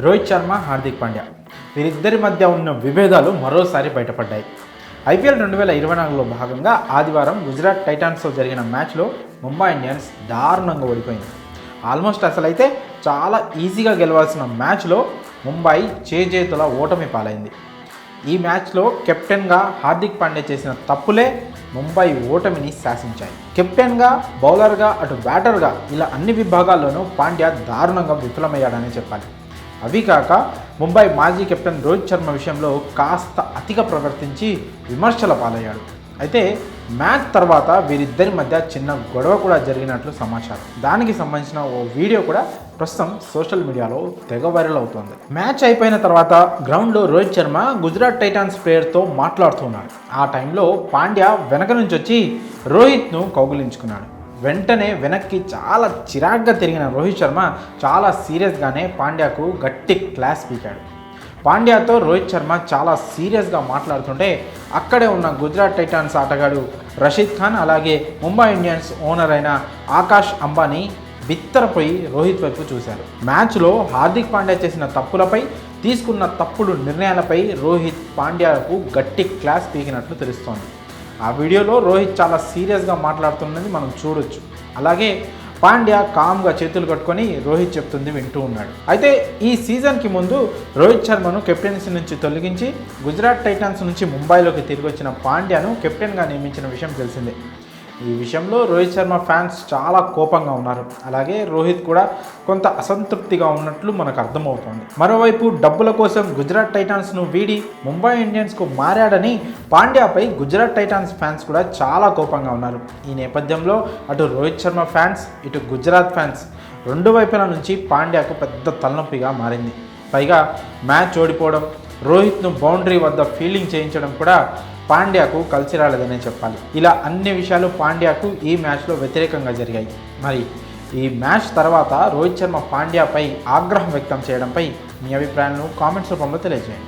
రోహిత్ శర్మ, హార్దిక్ పాండ్యా వీరిద్దరి మధ్య ఉన్న విభేదాలు మరోసారి బయటపడ్డాయి. ఐపీఎల్ 2024లో భాగంగా ఆదివారం గుజరాత్ టైటాన్స్తో జరిగిన మ్యాచ్లో ముంబై ఇండియన్స్ దారుణంగా ఓడిపోయింది. ఆల్మోస్ట్ అసలైతే చాలా ఈజీగా గెలవాల్సిన మ్యాచ్లో ముంబై చేజేతుల ఓటమి పాలైంది. ఈ మ్యాచ్లో కెప్టెన్గా హార్దిక్ పాండ్యా చేసిన తప్పులే ముంబై ఓటమిని శాసించాయి. కెప్టెన్గా, బౌలర్గా, అటు బ్యాటర్గా ఇలా అన్ని విభాగాల్లోనూ పాండ్యా దారుణంగా విఫలమయ్యాడని చెప్పాలి. అవి కాక ముంబై మాజీ కెప్టెన్ రోహిత్ శర్మ విషయంలో కాస్త అతిగా ప్రవర్తించి విమర్శల పాలయ్యాడు. అయితే మ్యాచ్ తర్వాత వీరిద్దరి మధ్య చిన్న గొడవ కూడా జరిగినట్లు సమాచారం. దానికి సంబంధించిన ఓ వీడియో కూడా ప్రస్తుతం సోషల్ మీడియాలో తెగ వైరల్ అవుతోంది. మ్యాచ్ అయిపోయిన తర్వాత గ్రౌండ్లో రోహిత్ శర్మ గుజరాత్ టైటాన్స్ ప్లేయర్తో మాట్లాడుతున్నాడు. ఆ టైంలో పాండ్యా వెనక నుంచి వచ్చి రోహిత్ను కౌగిలించుకున్నాడు. వెంటనే వెనక్కి చాలా చిరాగ్గా తిరిగిన రోహిత్ శర్మ చాలా సీరియస్గానే పాండ్యాకు గట్టి క్లాస్ పీకాడు. పాండ్యాతో రోహిత్ శర్మ చాలా సీరియస్గా మాట్లాడుతుంటే అక్కడే ఉన్న గుజరాత్ టైటాన్స్ ఆటగాడు రషీద్ ఖాన్, అలాగే ముంబై ఇండియన్స్ ఓనర్ అయిన ఆకాష్ అంబానీ బిత్తరపోయి రోహిత్ వైపు చూశారు. మ్యాచ్లో హార్దిక్ పాండ్యా చేసిన తప్పులపై, తీసుకున్న తప్పుడు నిర్ణయాలపై రోహిత్ పాండ్యాకు గట్టి క్లాస్ పీకినట్లు తెలుస్తోంది. ఆ వీడియోలో రోహిత్ చాలా సీరియస్గా మాట్లాడుతున్నది మనం చూడొచ్చు. అలాగే పాండ్యా కామ్గా చేతులు కట్టుకొని రోహిత్ చెప్తుంది వింటూ ఉన్నాడు. అయితే ఈ సీజన్కి ముందు రోహిత్ శర్మను కెప్టెన్సీ నుంచి తొలగించి గుజరాత్ టైటాన్స్ నుంచి ముంబైలోకి తిరిగి వచ్చిన పాండ్యాను కెప్టెన్గా నియమించిన విషయం తెలిసిందే. ఈ విషయంలో రోహిత్ శర్మ ఫ్యాన్స్ చాలా కోపంగా ఉన్నారు. అలాగే రోహిత్ కూడా కొంత అసంతృప్తిగా ఉన్నట్లు మనకు అర్థమవుతోంది. మరోవైపు డబ్బుల కోసం గుజరాత్ టైటాన్స్ను వీడి ముంబై ఇండియన్స్కు మారాడని పాండ్యాపై గుజరాత్ టైటాన్స్ ఫ్యాన్స్ కూడా చాలా కోపంగా ఉన్నారు. ఈ నేపథ్యంలో అటు రోహిత్ శర్మ ఫ్యాన్స్, ఇటు గుజరాత్ ఫ్యాన్స్ రెండు వైపుల నుంచి పాండ్యాకు పెద్ద తలనొప్పిగా మారింది. పైగా మ్యాచ్ ఓడిపోవడం, రోహిత్ను బౌండరీ వద్ద ఫీల్డింగ్ చేయించడం కూడా పాండ్యాకు కలిసి రాలేదనే చెప్పాలి. ఇలా అన్ని విషయాలు పాండ్యాకు ఈ మ్యాచ్లో వ్యతిరేకంగా జరిగాయి. మరి ఈ మ్యాచ్ తర్వాత రోహిత్ శర్మ పాండ్యాపై ఆగ్రహం వ్యక్తం చేయడంపై మీ అభిప్రాయాలను కామెంట్స్ రూపంలో తెలియజేయండి.